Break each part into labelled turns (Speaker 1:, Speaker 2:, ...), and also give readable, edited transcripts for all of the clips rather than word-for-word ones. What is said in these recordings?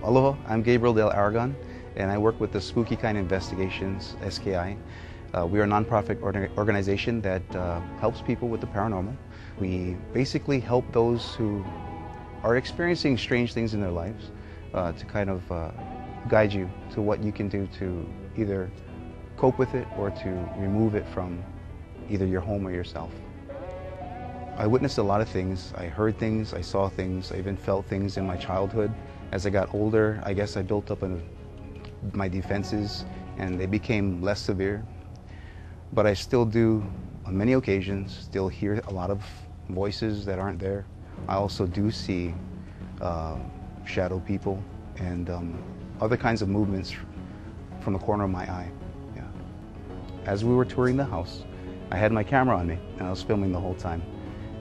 Speaker 1: Aloha, I'm Gabriel del Aragon, and I work with the Spooky Kine Investigations, SKI. We are a nonprofit organization that helps people with the paranormal. We basically help those who are experiencing strange things in their lives to kind of guide you to what you can do to either cope with it or to remove it from either your home or yourself. I witnessed a lot of things. I heard things, I saw things, I even felt things in my childhood. As I got older, I guess I built up my defenses and they became less severe. But I still do, on many occasions, still hear a lot of voices that aren't there. I also do see shadow people and other kinds of movements from the corner of my eye. Yeah. As we were touring the house, I had my camera on me and I was filming the whole time.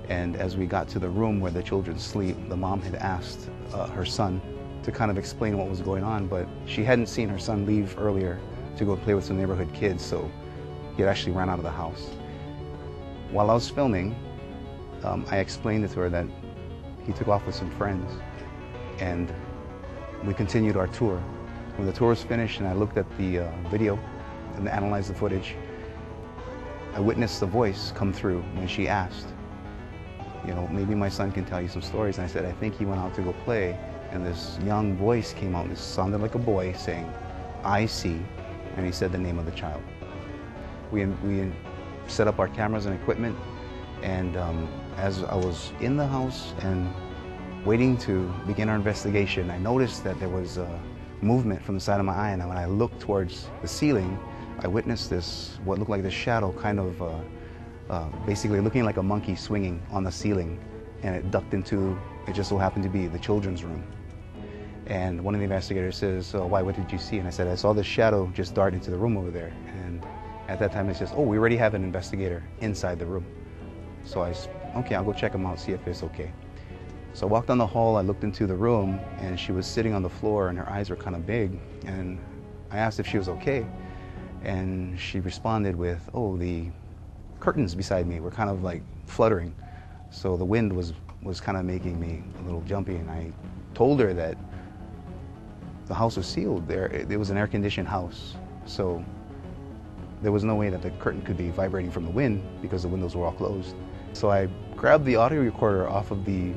Speaker 1: And as we got to the room where the children sleep, the mom had asked her son to kind of explain what was going on, but she hadn't seen her son leave earlier to go play with some neighborhood kids, so he had actually run out of the house. While I was filming, I explained it to her that he took off with some friends, and we continued our tour. When the tour was finished and I looked at the video and analyzed the footage, I witnessed the voice come through when she asked, you know, maybe my son can tell you some stories. And I said, I think he went out to go play, and this young voice came out, and it sounded like a boy saying, I see, and he said the name of the child. We set up our cameras and equipment, and as I was in the house and waiting to begin our investigation, I noticed that there was a movement from the side of my eye, and when I looked towards the ceiling, I witnessed this, what looked like this shadow, kind of basically looking like a monkey swinging on the ceiling, and it ducked into, it just so happened to be the children's room. And one of the investigators says, so why, what did you see? And I said, I saw this shadow just dart into the room over there. And at that time it says, oh, we already have an investigator inside the room. So okay, I'll go check him out, see if it's okay. So I walked down the hall, I looked into the room, and she was sitting on the floor and her eyes were kind of big. And I asked if she was okay. And she responded with, oh, the curtains beside me were kind of like fluttering. So the wind was kind of making me a little jumpy, and I told her that the house was sealed. It was an air-conditioned house, so there was no way that the curtain could be vibrating from the wind because the windows were all closed. So I grabbed the audio recorder off of the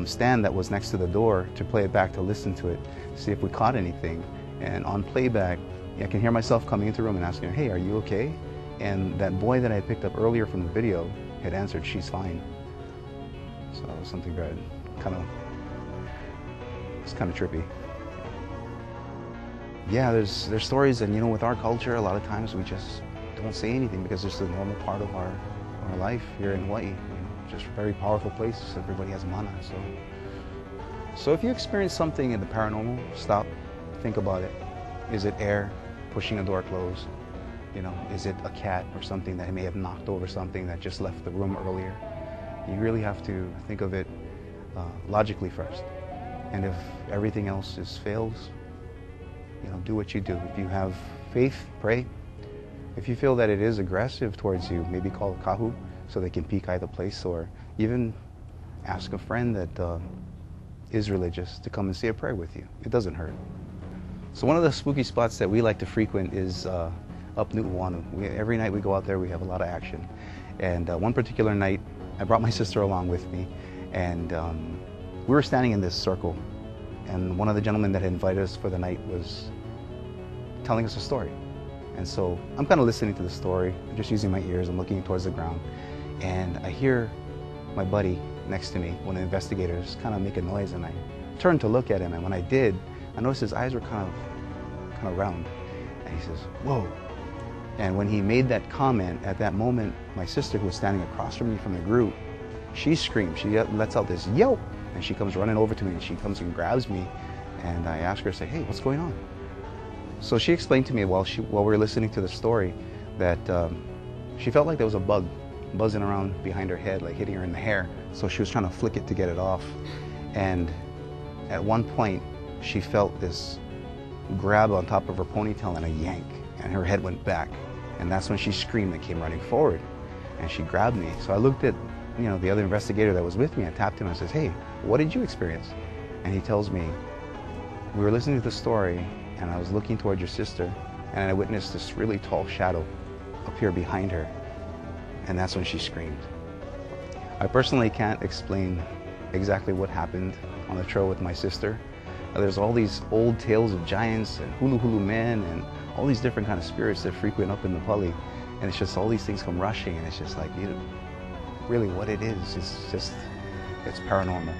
Speaker 1: stand that was next to the door to play it back, to listen to it, see if we caught anything. And on playback, I can hear myself coming into the room and asking her, hey, are you okay? And that boy that I picked up earlier from the video had answered, she's fine. So it was something that it's kind of trippy. Yeah, there's stories, and you know, with our culture, a lot of times we just don't say anything because it's a normal part of our life here in Hawaii. You know, just a very powerful place. Everybody has mana. So if you experience something in the paranormal, stop, think about it. Is it air pushing a door closed? You know, is it a cat or something that may have knocked over something that just left the room earlier? You really have to think of it logically first. And if everything else fails, you know, do what you do. If you have faith, pray. If you feel that it is aggressive towards you, maybe call a kahu so they can peek eye the place, or even ask a friend that is religious to come and say a prayer with you. It doesn't hurt. So one of the spooky spots that we like to frequent is up Nu'uanu. Every night we go out there, we have a lot of action. And one particular night, I brought my sister along with me, and we were standing in this circle, and one of the gentlemen that had invited us for the night was telling us a story. And so I'm kind of listening to the story, I'm just using my ears, I'm looking towards the ground, and I hear my buddy next to me, one of the investigators, kind of make a noise, and I turned to look at him, and when I did, I noticed his eyes were kind of round, and he says, whoa. And when he made that comment, at that moment, my sister, who was standing across from me from the group, she screamed, she lets out this yelp, and she comes running over to me, and she comes and grabs me, and I ask her, say, hey, what's going on? So she explained to me while we were listening to the story that she felt like there was a bug buzzing around behind her head, like hitting her in the hair. So she was trying to flick it to get it off. And at one point, she felt this grab on top of her ponytail and a yank, and her head went back. And that's when she screamed and came running forward. And she grabbed me. So I looked at, you know, the other investigator that was with me. I tapped him and I says, hey, what did you experience? And he tells me, We were listening to the story, and I was looking toward your sister, and I witnessed this really tall shadow appear behind her, and that's when she screamed. I personally can't explain exactly what happened on the trail with my sister. There's all these old tales of giants and hulu men and all these different kind of spirits that frequent up in the Pali, and it's just all these things come rushing, and it's just like, really what it is, it's paranormal.